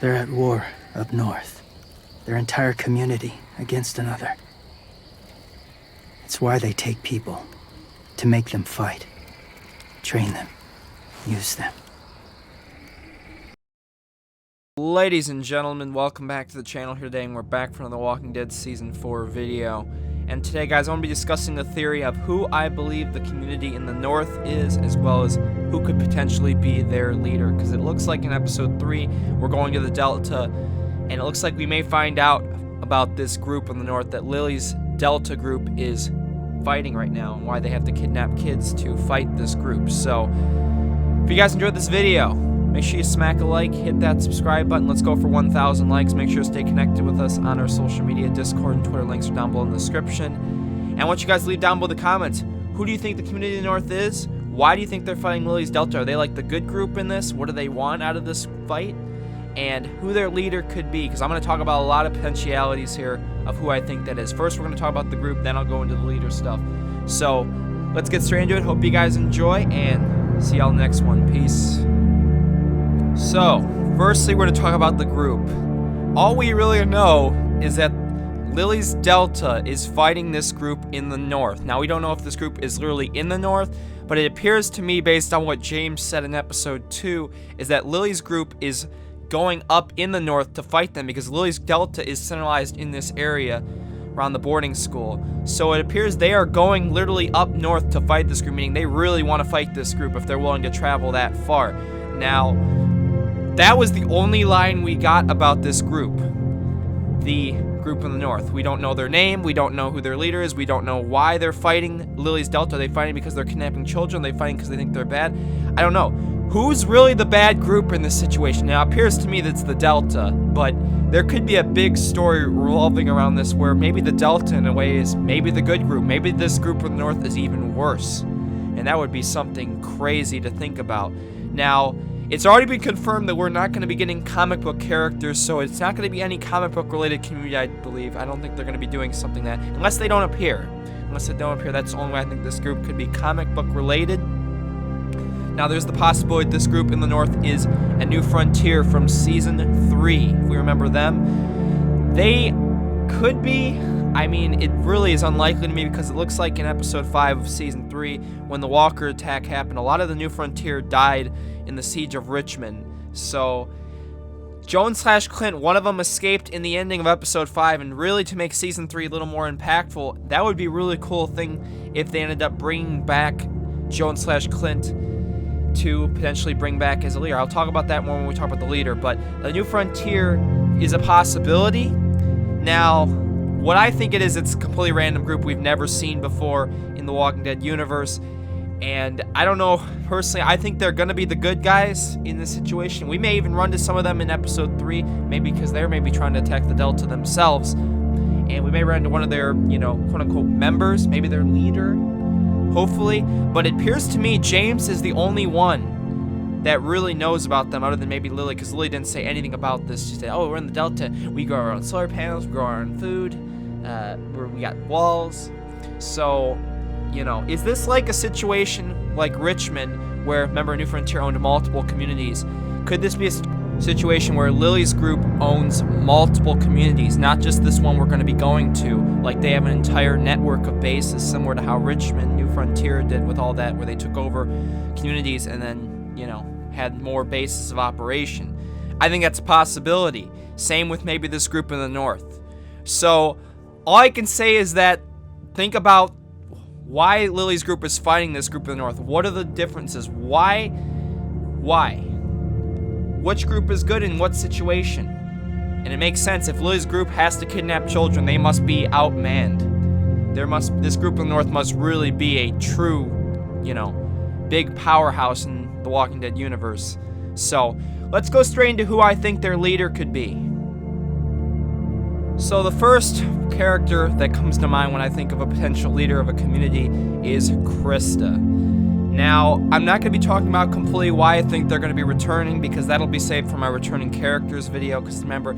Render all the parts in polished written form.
They're at war up north. Their entire community against another. It's why they take people. To make them fight. Train them. Use them. Ladies and gentlemen, welcome back to the channel here today, and we're back for another Walking Dead Season 4 video. And today, guys, I want to be discussing the theory of who I believe the community in the north is, as well as who could potentially be their leader. Because it looks like in Episode 3, we're going to the Delta, and it looks like we may find out about this group in the north, that Lilly's Delta group is fighting right now, and why they have to kidnap kids to fight this group. So, if you guys enjoyed this video, make sure you smack a like, hit that subscribe button. Let's go for 1,000 likes. Make sure to stay connected with us on our social media, Discord and Twitter. Links are down below in the description. And I want you guys to leave down below the comments. Who do you think the community of the north is? Why do you think they're fighting Lilly's Delta? Are they like the good group in this? What do they want out of this fight? And who their leader could be, because I'm going to talk about a lot of potentialities here of who I think that is. First, we're going to talk about the group, then I'll go into the leader stuff. So, let's get straight into it. Hope you guys enjoy, and see y'all next one. Peace. So, firstly, we're going to talk about the group. All we really know is that Lilly's Delta is fighting this group in the north. Now, we don't know if this group is literally in the north, but it appears to me, based on what James said in Episode 2, is that Lilly's group is going up in the north to fight them, because Lilly's Delta is centralized in this area around the boarding school. So it appears they are going literally up north to fight this group, meaning they really want to fight this group if they're willing to travel that far. Now, that was the only line we got about this group. The group in the north. We don't know their name. We don't know who their leader is. We don't know why they're fighting Lilly's Delta. Are they fighting because they're kidnapping children? Are they fighting because they think they're bad? I don't know. Who's really the bad group in this situation? Now, it appears to me that it's the Delta, but there could be a big story revolving around this where maybe the Delta, in a way, is maybe the good group. Maybe this group in the north is even worse. And that would be something crazy to think about. Now, it's already been confirmed that we're not going to be getting comic book characters, so it's not going to be any comic book related community, I believe. I don't think they're going to be doing something that, unless they don't appear. Unless they don't appear, that's the only way I think this group could be comic book related. Now, there's the possibility this group in the north is a New Frontier from Season 3, if we remember them. They could be. I mean, it really is unlikely to me, because it looks like in Episode 5 of Season 3, when the Walker attack happened, a lot of the New Frontier died in the Siege of Richmond. So, Joan/Clint, one of them escaped in the ending of Episode 5, and really to make Season 3 a little more impactful, that would be a really cool thing if they ended up bringing back Joan/Clint to potentially bring back as a leader. I'll talk about that more when we talk about the leader, but the New Frontier is a possibility. Now, what I think it is, it's a completely random group we've never seen before in the Walking Dead universe, and I don't know, personally, I think they're going to be the good guys in this situation. We may even run to some of them in Episode 3, maybe because they're maybe trying to attack the Delta themselves, and we may run into one of their, quote-unquote members, maybe their leader, hopefully. But it appears to me James is the only one that really knows about them, other than maybe Lilly, because Lilly didn't say anything about this. She said, oh, we're in the Delta, we grow our own solar panels, we grow our own food, we got walls. So, is this like a situation like Richmond, where, remember, New Frontier owned multiple communities? Could this be a situation where Lilly's group owns multiple communities, not just this one we're going to be going to? Like, they have an entire network of bases, similar to how Richmond, New Frontier did with all that, where they took over communities and then, had more bases of operation. I think that's a possibility. Same with maybe this group in the north. So, all I can say is that, think about why Lilly's group is fighting this group in the north. What are the differences? Why? Which group is good in what situation? And it makes sense. If Lilly's group has to kidnap children, they must be outmanned. This group in the north must really be a true, big powerhouse in the Walking Dead universe. So, let's go straight into who I think their leader could be. So, the first character that comes to mind when I think of a potential leader of a community is Krista. Now, I'm not going to be talking about completely why I think they're going to be returning, because that'll be saved for my returning characters video, because remember,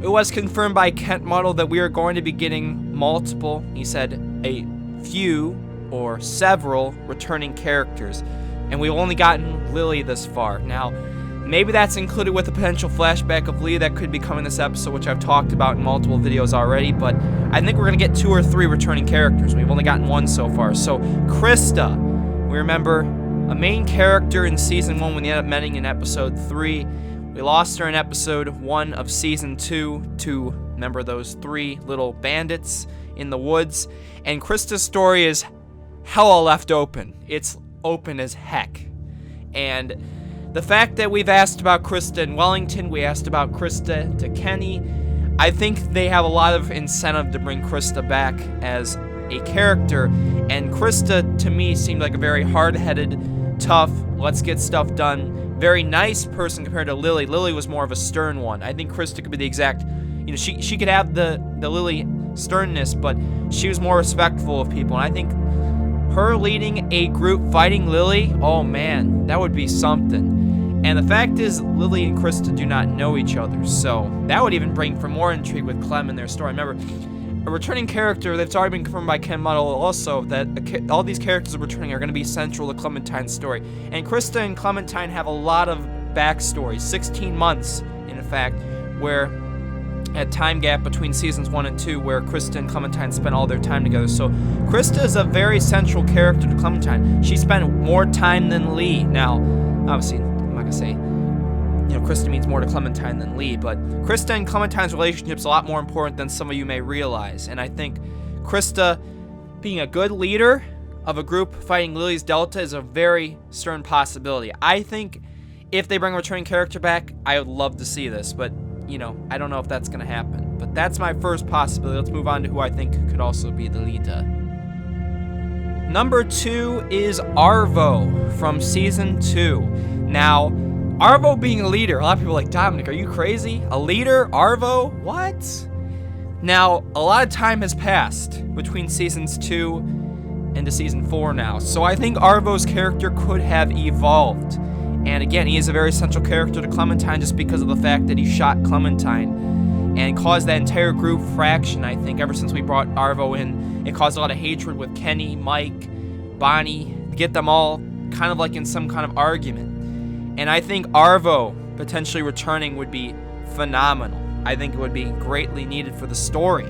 it was confirmed by Kent Muddle that we are going to be getting multiple, he said, a few or several returning characters, and we've only gotten Lilly this far. Now, Maybe that's included with a potential flashback of Lee that could be coming this episode, which I've talked about in multiple videos already, but I think we're going to get 2 or 3 returning characters. We've only gotten 1 so far. So, Krista, we remember a main character in Season 1 when they ended up meeting in Episode 3. We lost her in Episode 1 of Season 2 to, remember those 3 little bandits in the woods. And Krista's story is hella left open. It's open as heck. And the fact that we've asked about Krista in Wellington, we asked about Krista to Kenny, I think they have a lot of incentive to bring Krista back as a character. And Krista, to me, seemed like a very hard-headed, tough, let's get stuff done, very nice person compared to Lilly. Lilly was more of a stern one. I think Krista could be the exact, she could have the Lilly sternness, but she was more respectful of people. And I think her leading a group fighting Lilly, oh man, that would be something. And the fact is, Lilly and Krista do not know each other, so that would even bring for more intrigue with Clem and their story. Remember, a returning character that's already been confirmed by Ken Muddle also, that all these characters are returning are going to be central to Clementine's story. And Krista and Clementine have a lot of backstory, 16 months, in fact, where a time gap between seasons 1 and 2 where Krista and Clementine spent all their time together. So Krista is a very central character to Clementine. She spent more time than Lee. Now, obviously, I'm not going to say, Krista means more to Clementine than Lee, but Krista and Clementine's relationship is a lot more important than some of you may realize. And I think Krista being a good leader of a group fighting Lilly's Delta is a very stern possibility. I think if they bring a returning character back, I would love to see this, but I don't know if that's going to happen. But that's my first possibility. Let's move on to who I think could also be the leader. Number 2 is Arvo from Season 2. Now, Arvo being a leader, a lot of people are like, Dominic, are you crazy? A leader? Arvo? What? Now, a lot of time has passed between Seasons 2 into Season 4 now. So I think Arvo's character could have evolved. And again, he is a very central character to Clementine just because of the fact that he shot Clementine and caused that entire group fraction, I think, ever since we brought Arvo in. It caused a lot of hatred with Kenny, Mike, Bonnie, get them all kind of like in some kind of argument. And I think Arvo potentially returning would be phenomenal. I think it would be greatly needed for the story.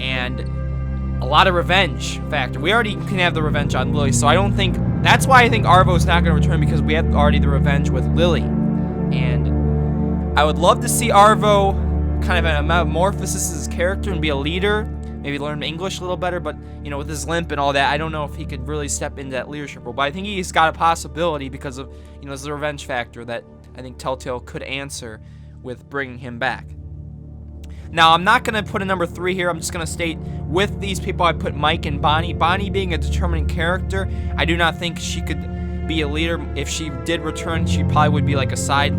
And a lot of revenge factor. We already can have the revenge on Lilly, so I don't think... That's why I think Arvo's not going to return, because we have already the revenge with Lilly. And I would love to see Arvo kind of a metamorphosis as his character and be a leader. Maybe learn English a little better, but, with his limp and all that, I don't know if he could really step into that leadership role. But I think he's got a possibility because of, there's the revenge factor that I think Telltale could answer with bringing him back. Now, I'm not going to put a number 3 here. I'm just going to state, with these people, I put Mike and Bonnie. Bonnie being a determining character, I do not think she could be a leader. If she did return, she probably would be like a side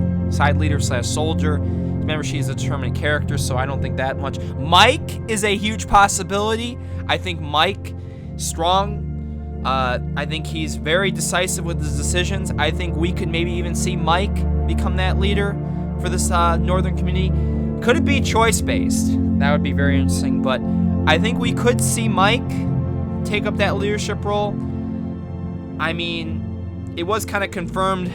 leader / soldier. Remember, she's a determining character, so I don't think that much. Mike is a huge possibility. I think Mike, strong. I think he's very decisive with his decisions. I think we could maybe even see Mike become that leader for this northern community. Could it be choice-based? That would be very interesting, but I think we could see Mike take up that leadership role. I mean, it was kind of confirmed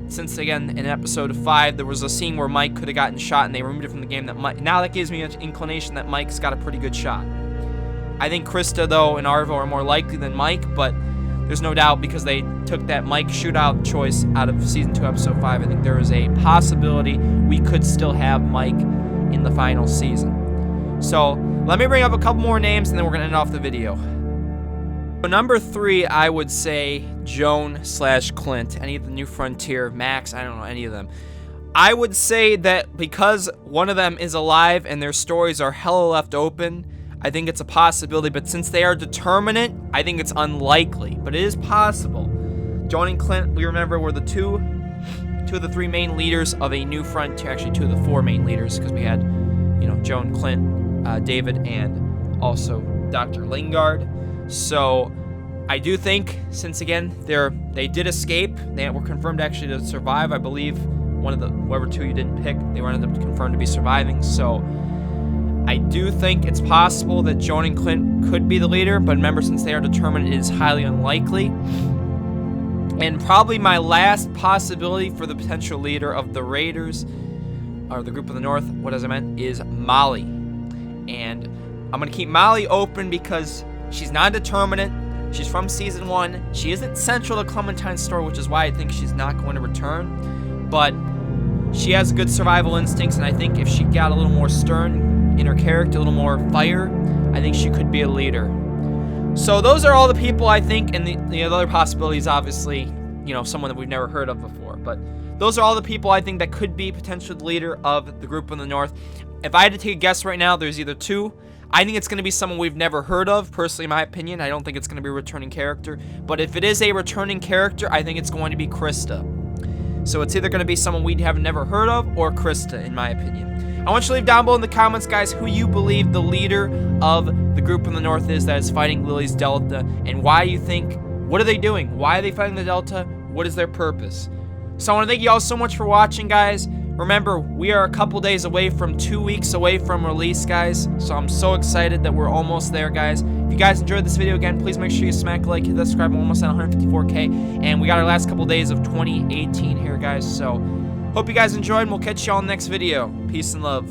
since, again, in episode 5, there was a scene where Mike could have gotten shot and they removed it from the game. Now that gives me an inclination that Mike's got a pretty good shot. I think Krista, though, and Arvo are more likely than Mike, but there's no doubt because they took that Mike shootout choice out of Season 2, Episode 5. I think there is a possibility we could still have Mike in the final season. So let me bring up a couple more names and then we're going to end off the video. So number 3, I would say Joan / Clint. Any of the New Frontier, Max, I don't know any of them. I would say that because one of them is alive and their stories are hella left open, I think it's a possibility, but since they are determinate, I think it's unlikely, but it is possible. Joan and Clint, we remember, were the two of the 3 main leaders of a New Frontier, actually 2 of the 4 main leaders, because we had, Joan, Clint, David, and also Dr. Lingard. So I do think, since again, they did escape, they were confirmed actually to survive, I believe, one of the, whoever 2 you didn't pick, they were ended up confirmed to be surviving, so I do think it's possible that Joan and Clint could be the leader, but remember, since they are determined, it is highly unlikely. And probably my last possibility for the potential leader of the Raiders, or the Group of the North, what as I meant, is Molly. And I'm going to keep Molly open because she's not a determinant. She's from Season 1. She isn't central to Clementine's story, which is why I think she's not going to return. But she has good survival instincts, and I think if she got a little more stern in her character, a little more fire, I think she could be a leader. So those are all the people I think, and the other possibilities, obviously, you know, someone that we've never heard of before. But those are all the people I think that could be potential leader of the Group of the North. If I had to take a guess right now, there's either two. I think it's going to be someone we've never heard of, personally, in my opinion. I don't think it's going to be a returning character. But if it is a returning character, I think it's going to be Krista. So it's either going to be someone we have never heard of or Krista, in my opinion. I want you to leave down below in the comments, guys, who you believe the leader of the Group in the North is that is fighting Lilly's Delta, and why you think, what are they doing? Why are they fighting the Delta? What is their purpose? So I want to thank you all so much for watching, guys. Remember, we are a couple days away from 2 weeks away from release, guys. So I'm so excited that we're almost there, guys. If you guys enjoyed this video, again, please make sure you smack a like, hit that subscribe. We're almost at 154K. And we got our last couple days of 2018 here, guys. So hope you guys enjoyed, and we'll catch you all in the next video. Peace and love.